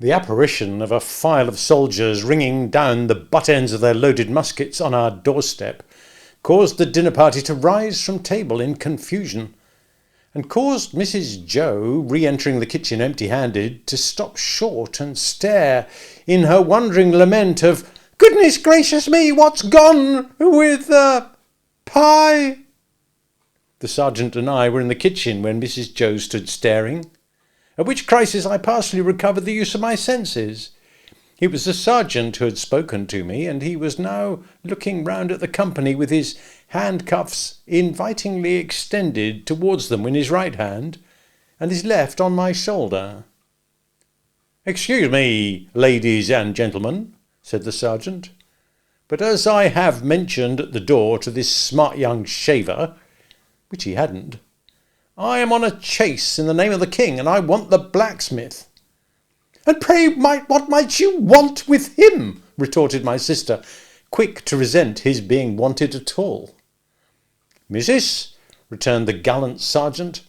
The apparition of a file of soldiers ringing down the butt ends of their loaded muskets on our doorstep caused the dinner party to rise from table in confusion, and caused Mrs. Joe, re-entering the kitchen empty-handed, to stop short and stare in her wondering lament of, "Goodness gracious me, what's gone with the pie?" The sergeant and I were in the kitchen when Mrs. Joe stood staring, at which crisis I partially recovered the use of my senses. It was the sergeant who had spoken to me, and he was now looking round at the company with his handcuffs invitingly extended towards them in his right hand, and his left on my shoulder. "Excuse me, ladies and gentlemen," said the sergeant, "but as I have mentioned at the door to this smart young shaver," which he hadn't, "I am on a chase in the name of the king, and I want the blacksmith." "And pray, what might you want with him?" retorted my sister, quick to resent his being wanted at all. "Missus," returned the gallant sergeant,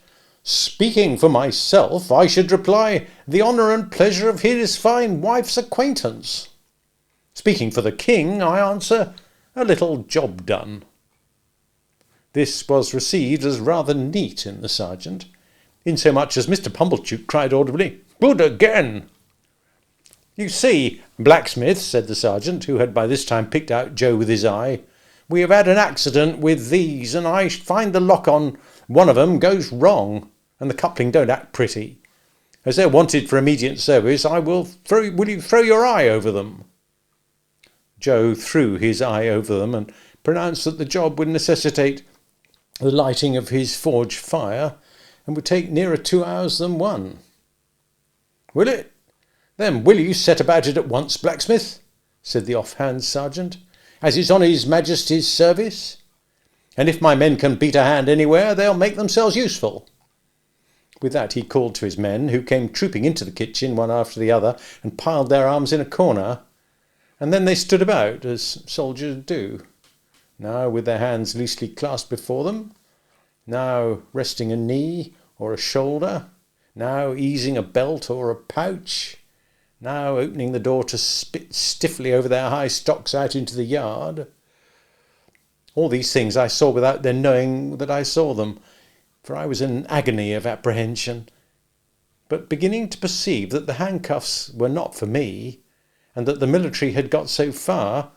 "speaking for myself, I should reply, the honour and pleasure of his fine wife's acquaintance. Speaking for the king, I answer, a little job done." This was received as rather neat in the sergeant, insomuch as Mr. Pumblechook cried audibly, "Good again!" "You see, blacksmith," said the sergeant, who had by this time picked out Joe with his eye, "we have had an accident with these, and I find the lock on one of 'em goes wrong, and the coupling don't act pretty. As they're wanted for immediate service, will you throw your eye over them?" Joe threw his eye over them and pronounced that the job would necessitate the lighting of his forge fire, and would take nearer 2 hours than one. "Will it? Then will you set about it at once, blacksmith?" said the offhand sergeant, "as it's on his Majesty's service. And if my men can beat a hand anywhere, they'll make themselves useful." With that he called to his men, who came trooping into the kitchen one after the other, and piled their arms in a corner, and then they stood about, as soldiers do, now with their hands loosely clasped before them, now resting a knee or a shoulder, now easing a belt or a pouch, now opening the door to spit stiffly over their high stocks out into the yard. All these things I saw without their knowing that I saw them, for I was in an agony of apprehension, but beginning to perceive that the handcuffs were not for me, and that the military had got so far,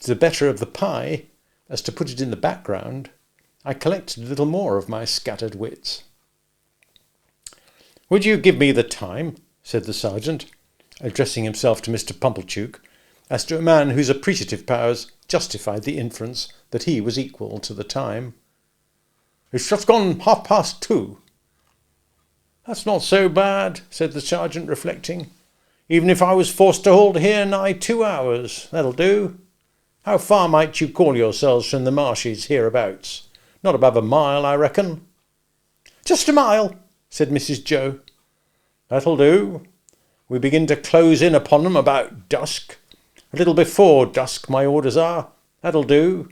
the better of the pie, as to put it in the background, I collected a little more of my scattered wits. "Would you give me the time?" said the sergeant, addressing himself to Mr. Pumblechook, as to a man whose appreciative powers justified the inference that he was equal to the time. "It's just gone 2:30. "That's not so bad," said the sergeant, reflecting. "Even if I was forced to hold here nigh 2 hours, that'll do. How far might you call yourselves from the marshes hereabouts? Not above a mile, I reckon." "Just a mile," said Mrs. Joe. "That'll do. We begin to close in upon them about dusk. A little before dusk, my orders are. That'll do."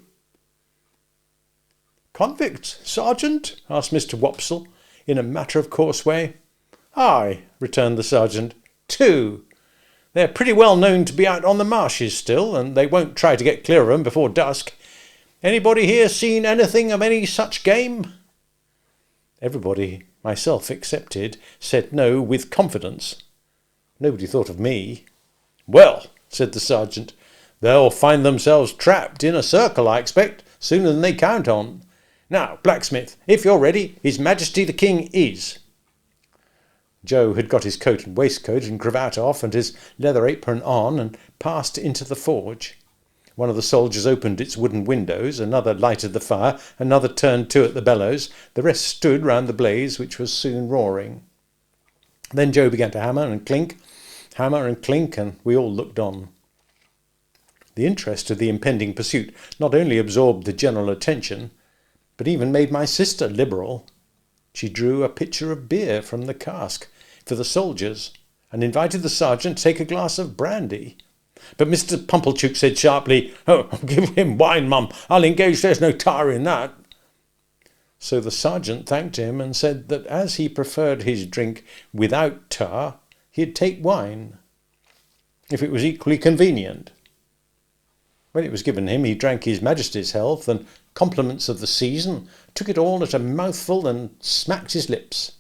"Convicts, sergeant?" asked Mr. Wopsle, in a matter-of-course way. "Aye," returned the sergeant. 2. They're pretty well known to be out on the marshes still, and they won't try to get clear of 'em before dusk. Anybody here seen anything of any such game?" Everybody, myself excepted, said no with confidence. Nobody thought of me. "Well," said the sergeant, "they'll find themselves trapped in a circle, I expect, sooner than they count on. Now, blacksmith, if you're ready, His Majesty the King is." Joe had got his coat and waistcoat and cravat off, and his leather apron on, and passed into the forge. One of the soldiers opened its wooden windows, another lighted the fire, another turned to at the bellows, the rest stood round the blaze, which was soon roaring. Then Joe began to hammer and clink, and we all looked on. The interest of the impending pursuit not only absorbed the general attention, but even made my sister liberal. She drew a pitcher of beer from the cask for the soldiers, and invited the sergeant to take a glass of brandy. But Mr. Pumblechook said sharply, "Oh, give him wine, mum. I'll engage there's no tar in that." So the sergeant thanked him and said that as he preferred his drink without tar, he'd take wine, if it was equally convenient. When it was given him, he drank His Majesty's health and compliments of the season, took it all at a mouthful and smacked his lips.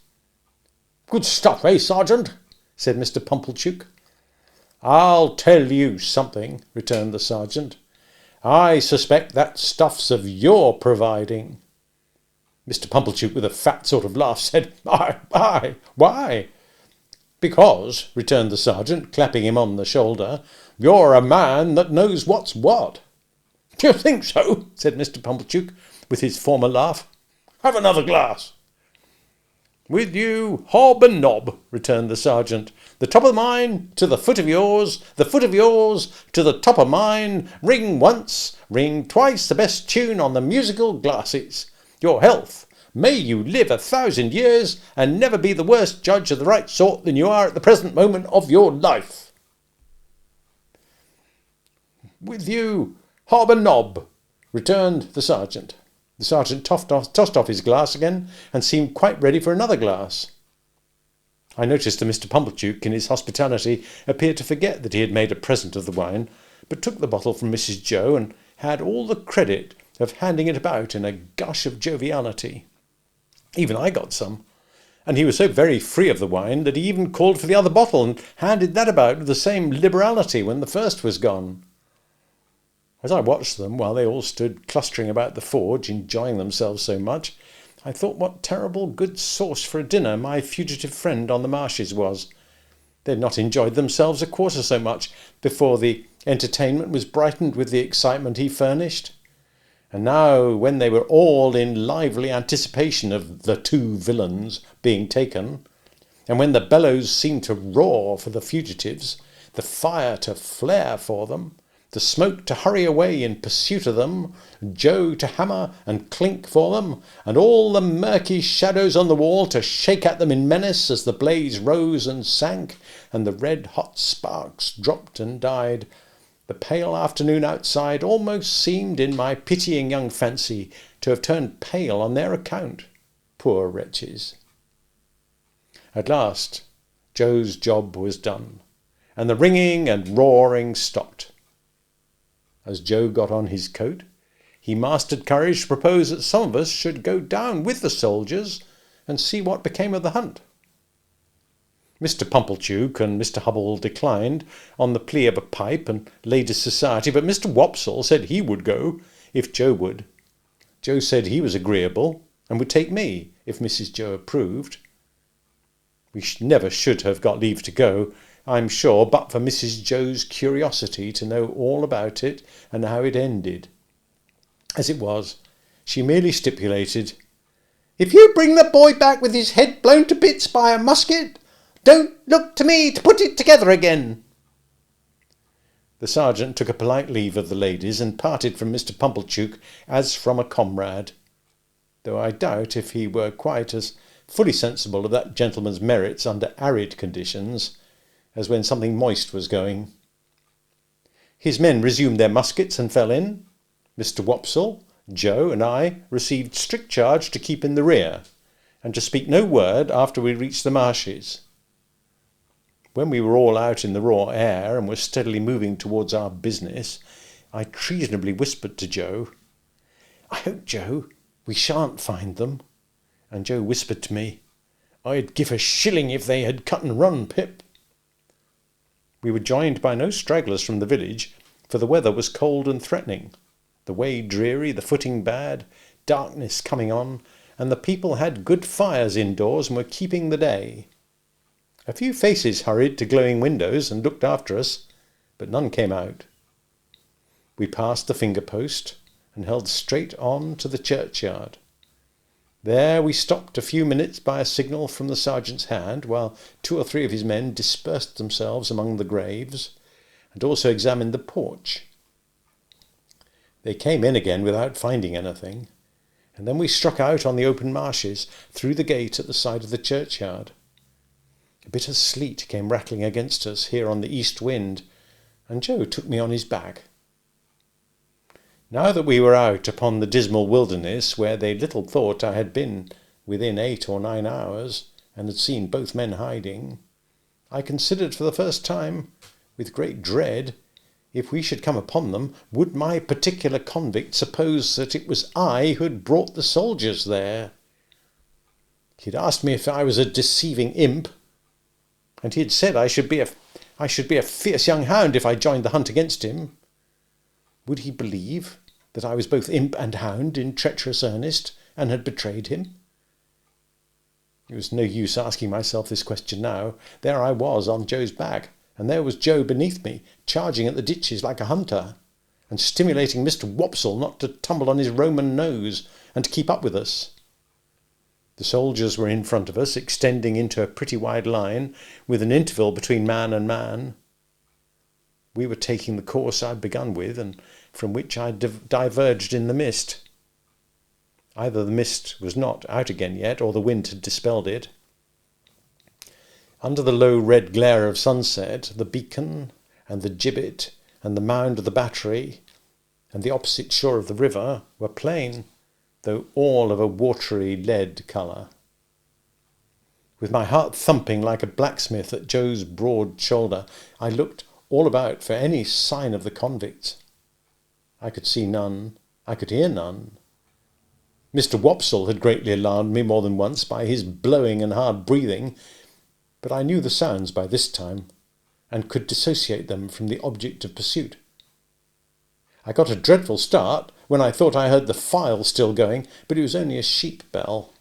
"Good stuff, eh, Sergeant?" said Mr. Pumblechook. "I'll tell you something," returned the sergeant. "I suspect that stuff's of your providing." Mr. Pumblechook, with a fat sort of laugh, said, Why? "Because," returned the sergeant, clapping him on the shoulder, "you're a man that knows what's what." "Do you think so?" said Mr. Pumblechook, with his former laugh. "Have another glass." "With you, hob and nob," returned the sergeant. "The top of mine to the foot of yours, the foot of yours to the top of mine. Ring once, ring twice, the best tune on the musical glasses. Your health. May you live 1,000 years and never be the worse judge of the right sort than you are at the present moment of your life." "With you, hob and nob," returned the sergeant. The sergeant tossed off his glass again and seemed quite ready for another glass. I noticed that Mr. Pumblechook, in his hospitality, appeared to forget that he had made a present of the wine, but took the bottle from Mrs. Joe and had all the credit of handing it about in a gush of joviality. Even I got some, and he was so very free of the wine that he even called for the other bottle and handed that about with the same liberality when the first was gone. As I watched them, while they all stood clustering about the forge, enjoying themselves so much, I thought what terrible good sauce for a dinner my fugitive friend on the marshes was. They had not enjoyed themselves a quarter so much before the entertainment was brightened with the excitement he furnished. And now, when they were all in lively anticipation of the two villains being taken, and when the bellows seemed to roar for the fugitives, the fire to flare for them, the smoke to hurry away in pursuit of them, Joe to hammer and clink for them, and all the murky shadows on the wall to shake at them in menace as the blaze rose and sank, and the red-hot sparks dropped and died, the pale afternoon outside almost seemed, in my pitying young fancy, to have turned pale on their account. Poor wretches! At last Joe's job was done, and the ringing and roaring stopped. As Joe got on his coat, he mastered courage to propose that some of us should go down with the soldiers and see what became of the hunt. Mr. Pumblechook and Mr. Hubble declined on the plea of a pipe and ladies' society, but Mr. Wopsle said he would go if Joe would. Joe said he was agreeable and would take me if Mrs. Joe approved. We never should have got leave to go, I'm sure, but for Mrs. Joe's curiosity to know all about it and how it ended. As it was, she merely stipulated, "If you bring the boy back with his head blown to bits by a musket, don't look to me to put it together again." The sergeant took a polite leave of the ladies and parted from Mr. Pumblechook as from a comrade, though I doubt if he were quite as fully sensible of that gentleman's merits under arid conditions as when something moist was going. His men resumed their muskets and fell in. Mr. Wopsle, Joe, and I received strict charge to keep in the rear, and to speak no word after we reached the marshes. When we were all out in the raw air and were steadily moving towards our business, I treasonably whispered to Joe, "I hope, Joe, we shan't find them." And Joe whispered to me, "I'd give a shilling if they had cut and run, Pip." We were joined by no stragglers from the village, for the weather was cold and threatening, the way dreary, the footing bad, darkness coming on, and the people had good fires indoors and were keeping the day. A few faces hurried to glowing windows and looked after us, but none came out. We passed the finger post and held straight on to the churchyard. There we stopped a few minutes by a signal from the sergeant's hand, while 2 or 3 of his men dispersed themselves among the graves, and also examined the porch. They came in again without finding anything, and then we struck out on the open marshes through the gate at the side of the churchyard. A bit of sleet came rattling against us here on the east wind, and Joe took me on his back. Now that we were out upon the dismal wilderness, where they little thought I had been within 8 or 9 hours, and had seen both men hiding, I considered for the first time, with great dread, if we should come upon them, would my particular convict suppose that it was I who had brought the soldiers there? He had asked me if I was a deceiving imp, and he had said I should be a fierce young hound if I joined the hunt against him. Would he believe that I was both imp and hound in treacherous earnest, and had betrayed him? It was no use asking myself this question now. There I was on Joe's back, and there was Joe beneath me, charging at the ditches like a hunter, and stimulating Mr. Wopsle not to tumble on his Roman nose, and to keep up with us. The soldiers were in front of us, extending into a pretty wide line, with an interval between man and man. We were taking the course I'd begun with, and from which I diverged in the mist. Either the mist was not out again yet, or the wind had dispelled it. Under the low red glare of sunset, the beacon and the gibbet and the mound of the battery and the opposite shore of the river were plain, though all of a watery lead colour. With my heart thumping like a blacksmith at Joe's broad shoulder, I looked all about for any sign of the convicts. I could see none. I could hear none. Mr. Wopsle had greatly alarmed me more than once by his blowing and hard breathing, but I knew the sounds by this time, and could dissociate them from the object of pursuit. I got a dreadful start when I thought I heard the file still going, but it was only a sheep bell.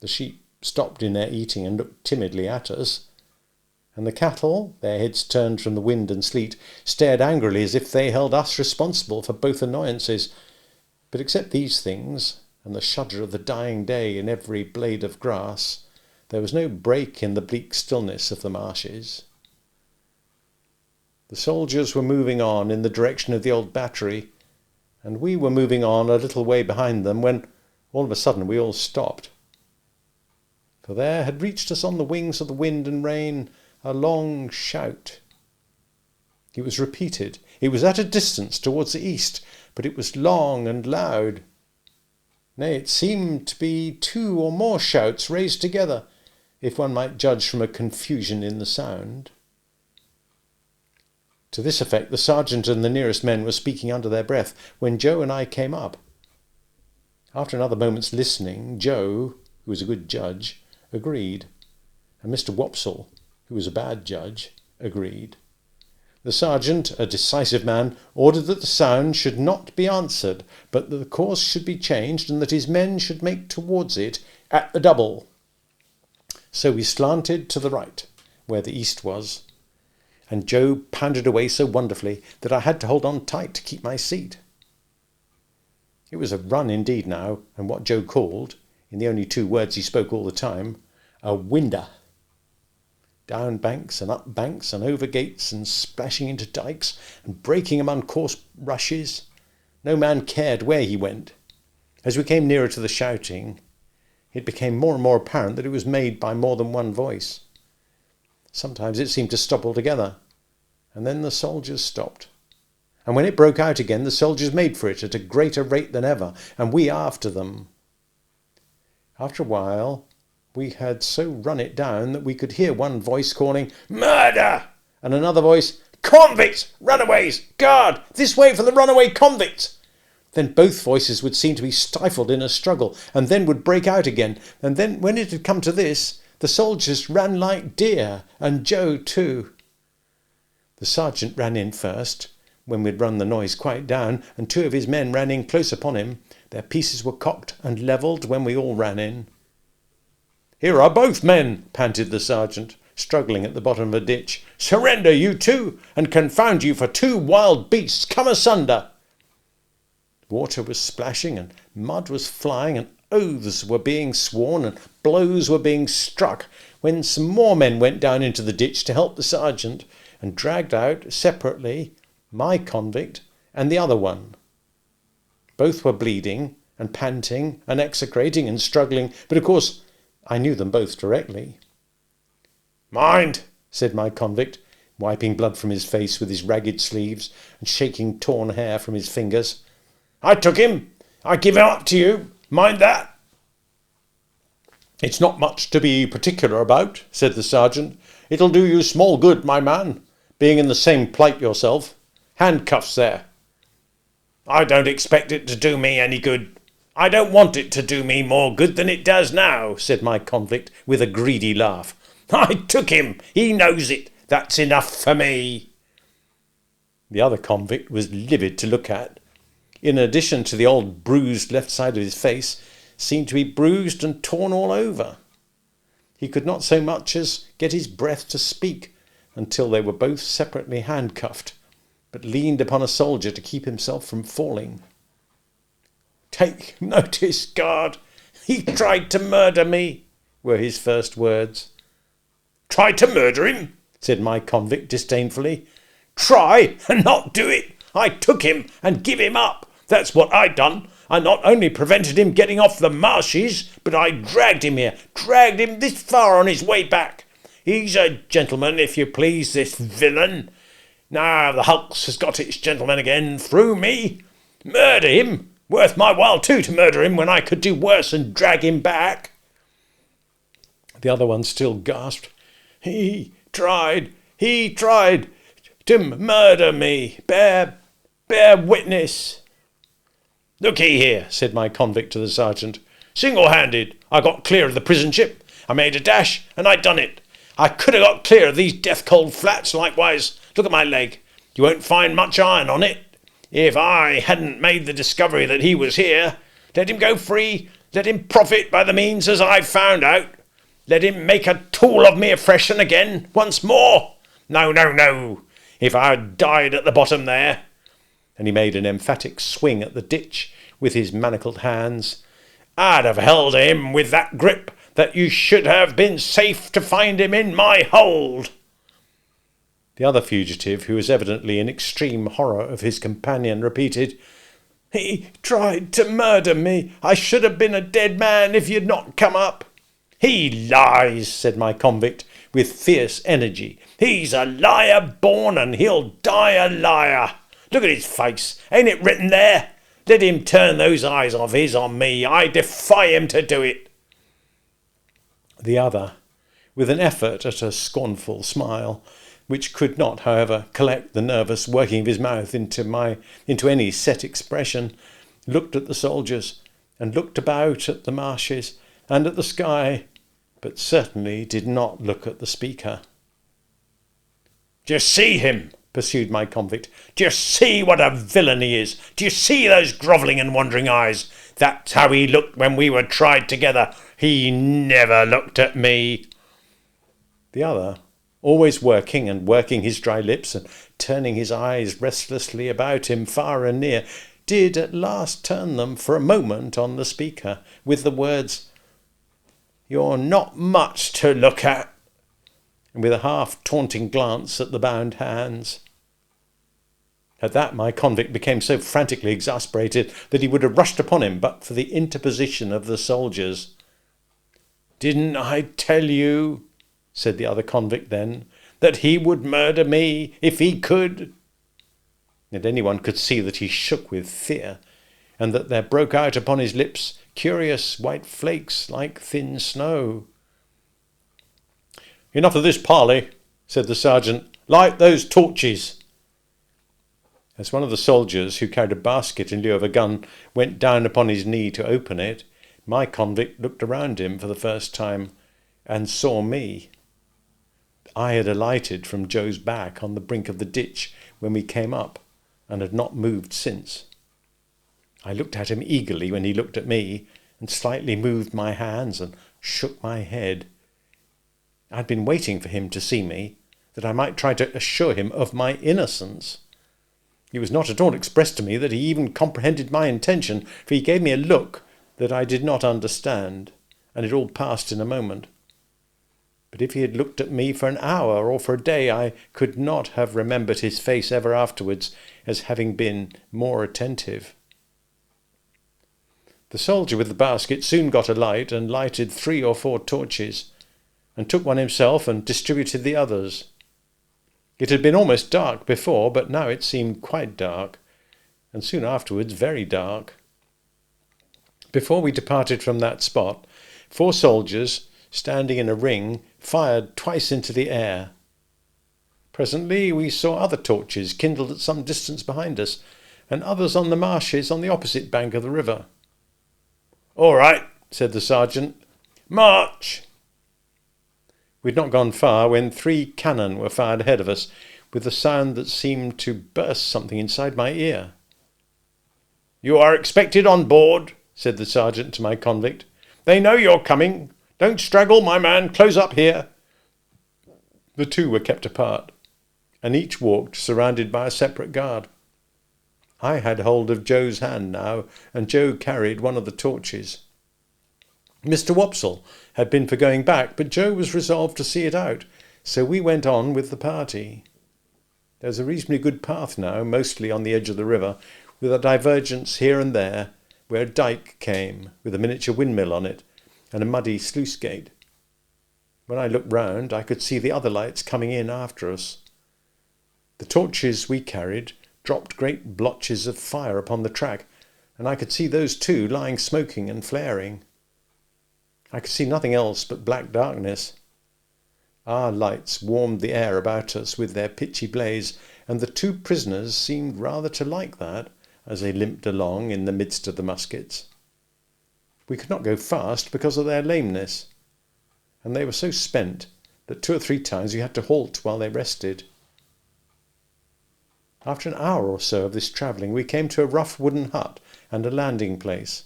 The sheep stopped in their eating and looked timidly at us, and the cattle, their heads turned from the wind and sleet, stared angrily as if they held us responsible for both annoyances. But except these things, and the shudder of the dying day in every blade of grass, there was no break in the bleak stillness of the marshes. The soldiers were moving on in the direction of the old battery, and we were moving on a little way behind them, when all of a sudden we all stopped. For there had reached us on the wings of the wind and rain a long shout. It was repeated. It was at a distance towards the east, but it was long and loud. Nay, it seemed to be 2 or more shouts raised together, if one might judge from a confusion in the sound. To this effect the sergeant and the nearest men were speaking under their breath when Joe and I came up. After another moment's listening, Joe, who was a good judge, agreed, and Mr. Wopsle, who was a bad judge, agreed. The sergeant, a decisive man, ordered that the sound should not be answered, but that the course should be changed, and that his men should make towards it at the double. So we slanted to the right, where the east was, and Joe pounded away so wonderfully that I had to hold on tight to keep my seat. It was a run indeed now, and what Joe called, in the only 2 words he spoke all the time, a winder. Down banks and up banks and over gates and splashing into dikes and breaking among coarse rushes. No man cared where he went. As we came nearer to the shouting, it became more and more apparent that it was made by more than one voice. Sometimes it seemed to stop altogether, and then the soldiers stopped. And when it broke out again, the soldiers made for it at a greater rate than ever, and we after them. After a while, we had so run it down that we could hear one voice calling, "Murder!" and another voice, "Convicts! Runaways! Guard! This way for the runaway convicts!" Then both voices would seem to be stifled in a struggle, and then would break out again. And then, when it had come to this, the soldiers ran like deer, and Joe too. The sergeant ran in first, when we'd run the noise quite down, and 2 of his men ran in close upon him. Their pieces were cocked and levelled when we all ran in. "Here are both men," panted the sergeant, struggling at the bottom of a ditch. "Surrender, you 2, and confound you for 2 wild beasts come asunder." Water was splashing, and mud was flying, and oaths were being sworn, and blows were being struck, when some more men went down into the ditch to help the sergeant, and dragged out, separately, my convict and the other one. Both were bleeding, and panting, and execrating, and struggling, but of course I knew them both directly. "Mind," said my convict, wiping blood from his face with his ragged sleeves, and shaking torn hair from his fingers. "I took him. I give him up to you. Mind that." "It's not much to be particular about," said the sergeant. It'll do you small good, my man, being in the same plight yourself. Handcuffs there." "I don't expect it to do me any good. I don't want it to do me more good than it does now," said my convict with a greedy laugh. "I took him. He knows it. That's enough for me." The other convict was livid to look at. In addition to the old bruised left side of his face, seemed to be bruised and torn all over. He could not so much as get his breath to speak until they were both separately handcuffed, but leaned upon a soldier to keep himself from falling. "Take notice, guard. He tried to murder me," were his first words. "Tried to murder him?" said my convict disdainfully. "Try and not do it. I took him and give him up. That's what I done. I not only prevented him getting off the marshes, but I dragged him here, dragged him this far on his way back. He's a gentleman, if you please, this villain. Now the hulks has got its gentleman again through me. Murder him? Worth my while too to murder him when I could do worse and drag him back." The other one still gasped. He tried to murder me. Bear witness." "Look-ye here," said my convict to the sergeant. "Single-handed, I got clear of the prison ship. I made a dash, and I done it. I could have got clear of these death-cold flats likewise. Look at my leg. You won't find much iron on it. If I hadn't made the discovery that he was here, let him go free, let him profit by the means as I've found out. Let him make a tool of me afresh and again, once more. No. If I had died at the bottom there," and he made an emphatic swing at the ditch with his manacled hands, "I'd have held him with that grip that you should have been safe to find him in my hold." The other fugitive, who was evidently in extreme horror of his companion, repeated, "He tried to murder me. I should have been a dead man if you'd not come up." "He lies," said my convict with fierce energy. "He's a liar born, and he'll die a liar. Look at his face. Ain't it written there? Let him turn those eyes of his on me. I defy him to do it." The other, with an effort at a scornful smile, which could not, however, collect the nervous working of his mouth into any set expression, looked at the soldiers, and looked about at the marshes and at the sky, but certainly did not look at the speaker. "Do you see him?" pursued my convict. "Do you see what a villain he is? Do you see those grovelling and wandering eyes? That's how he looked when we were tried together. He never looked at me." The other, always working his dry lips and turning his eyes restlessly about him far and near, did at last turn them for a moment on the speaker, with the words, "You're not much to look at," and with a half-taunting glance at the bound hands. At that my convict became so frantically exasperated that he would have rushed upon him but for the interposition of the soldiers. "Didn't I tell you," said the other convict then, "that he would murder me if he could?" And anyone could see that he shook with fear, and that there broke out upon his lips curious white flakes like thin snow. "Enough of this parley," said the sergeant. "Light those torches." As one of the soldiers, who carried a basket in lieu of a gun, went down upon his knee to open it, my convict looked around him for the first time and saw me. I had alighted from Joe's back on the brink of the ditch when we came up, and had not moved since. I looked at him eagerly when he looked at me, and slightly moved my hands and shook my head. I had been waiting for him to see me, that I might try to assure him of my innocence. It was not at all expressed to me that he even comprehended my intention, for he gave me a look that I did not understand, and it all passed in a moment. But if he had looked at me for an hour or for a day, I could not have remembered his face ever afterwards as having been more attentive. The soldier with the basket soon got a light and lighted 3 or 4 torches, and took one himself and distributed the others. It had been almost dark before, but now it seemed quite dark, and soon afterwards very dark. Before we departed from that spot, 4 soldiers, standing in a ring, fired twice into the air. Presently we saw other torches kindled at some distance behind us, and others on the marshes on the opposite bank of the river. "All right," said the sergeant. "March!" We'd not gone far when 3 cannon were fired ahead of us, with a sound that seemed to burst something inside my ear. "You are expected on board," said the sergeant to my convict. "They know you're coming. Don't straggle, my man. Close up here." The 2 were kept apart, and each walked surrounded by a separate guard. I had hold of Joe's hand now, and Joe carried one of the torches. Mr. Wopsle had been for going back, but Joe was resolved to see it out, so we went on with the party. There was a reasonably good path now, mostly on the edge of the river, with a divergence here and there where a dyke came, with a miniature windmill on it, and a muddy sluice gate. When I looked round, I could see the other lights coming in after us. The torches we carried dropped great blotches of fire upon the track, and I could see those too lying smoking and flaring. I could see nothing else but black darkness. Our lights warmed the air about us with their pitchy blaze, and the 2 prisoners seemed rather to like that, as they limped along in the midst of the muskets. We could not go fast because of their lameness, and they were so spent that 2 or 3 times we had to halt while they rested. After an hour or so of this travelling, we came to a rough wooden hut and a landing place.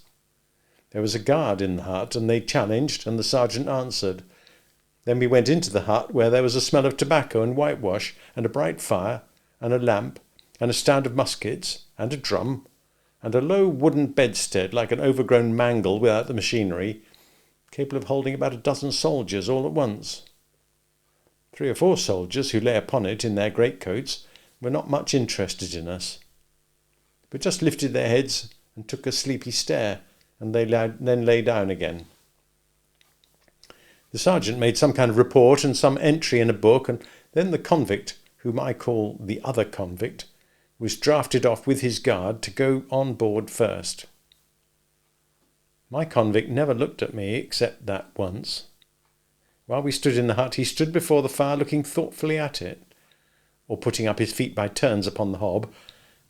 There was a guard in the hut, and they challenged, and the sergeant answered. Then we went into the hut, where there was a smell of tobacco and whitewash, and a bright fire, and a lamp, and a stand of muskets, and a drum, and a low wooden bedstead like an overgrown mangle without the machinery, capable of holding about 12 soldiers all at once. 3 or 4 soldiers who lay upon it in their greatcoats were not much interested in us, but just lifted their heads and took a sleepy stare, and they then lay down again. The sergeant made some kind of report and some entry in a book, and then the convict, whom I call the other convict, was drafted off with his guard to go on board first. My convict never looked at me except that once. While we stood in the hut, he stood before the fire looking thoughtfully at it, or putting up his feet by turns upon the hob,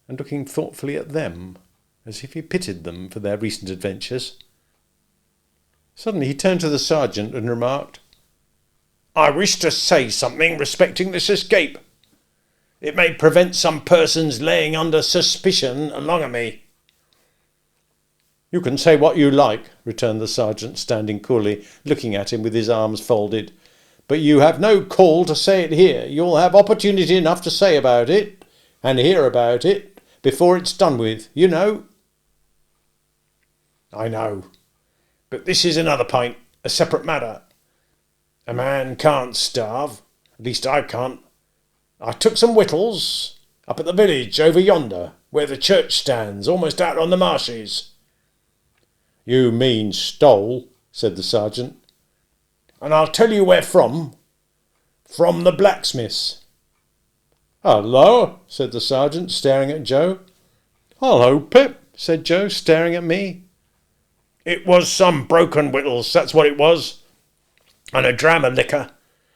and looking thoughtfully at them, as if he pitied them for their recent adventures. Suddenly he turned to the sergeant and remarked, "I wish to say something respecting this escape. It may prevent some persons laying under suspicion along of me." "You can say what you like," returned the sergeant, standing coolly, looking at him with his arms folded. "But you have no call to say it here. You'll have opportunity enough to say about it, and hear about it, before it's done with, you know." "I know. But this is another point, a separate matter. A man can't starve. At least I can't. I took some victuals up at the village over yonder, where the church stands, almost out on the marshes." "You mean stole," said the sergeant. "And I'll tell you where from. From the blacksmith's." "Hullo," said the sergeant, staring at Joe. "Hullo, Pip," said Joe, staring at me. "It was some broken victuals, that's what it was, and a dram of liquor,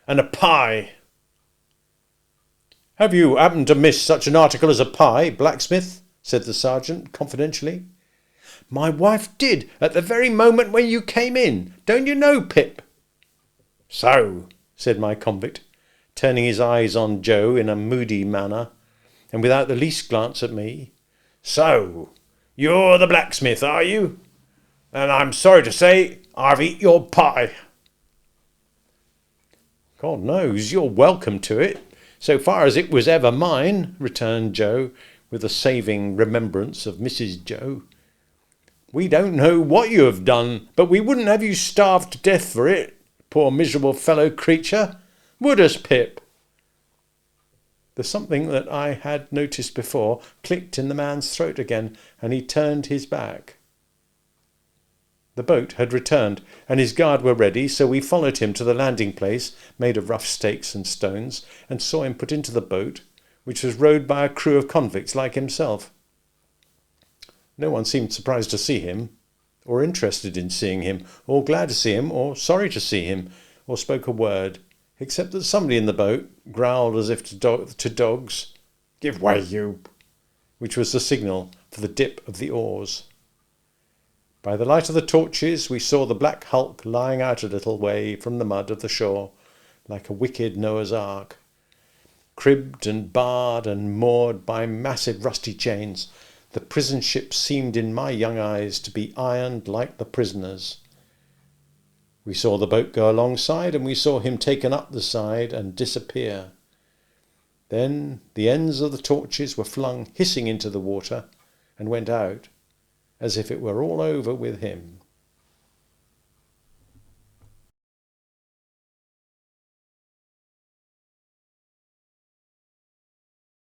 and a pie." "Have you happened to miss such an article as a pie, blacksmith?" said the sergeant, confidentially. "My wife did, at the very moment when you came in. Don't you know, Pip?" "So," said my convict, turning his eyes on Joe in a moody manner, and without the least glance at me. "So, you're the blacksmith, are you? And I'm sorry to say I've eat your pie." "God knows you're welcome to it, so far as it was ever mine," returned Joe, with a saving remembrance of Mrs. Joe. "We don't know what you have done, but we wouldn't have you starved to death for it, poor miserable fellow creature. Would us, Pip?" The something that I had noticed before clicked in the man's throat again, and he turned his back. The boat had returned, and his guard were ready, so we followed him to the landing place, made of rough stakes and stones, and saw him put into the boat, which was rowed by a crew of convicts like himself. No one seemed surprised to see him, or interested in seeing him, or glad to see him, or sorry to see him, or spoke a word, except that somebody in the boat growled as if to dogs, "Give way, you," which was the signal for the dip of the oars. By the light of the torches we saw the black hulk lying out a little way from the mud of the shore, like a wicked Noah's Ark, cribbed and barred and moored by massive rusty chains. The prison ship seemed in my young eyes to be ironed like the prisoners. We saw the boat go alongside, and we saw him taken up the side and disappear. Then the ends of the torches were flung hissing into the water and went out, as if it were all over with him.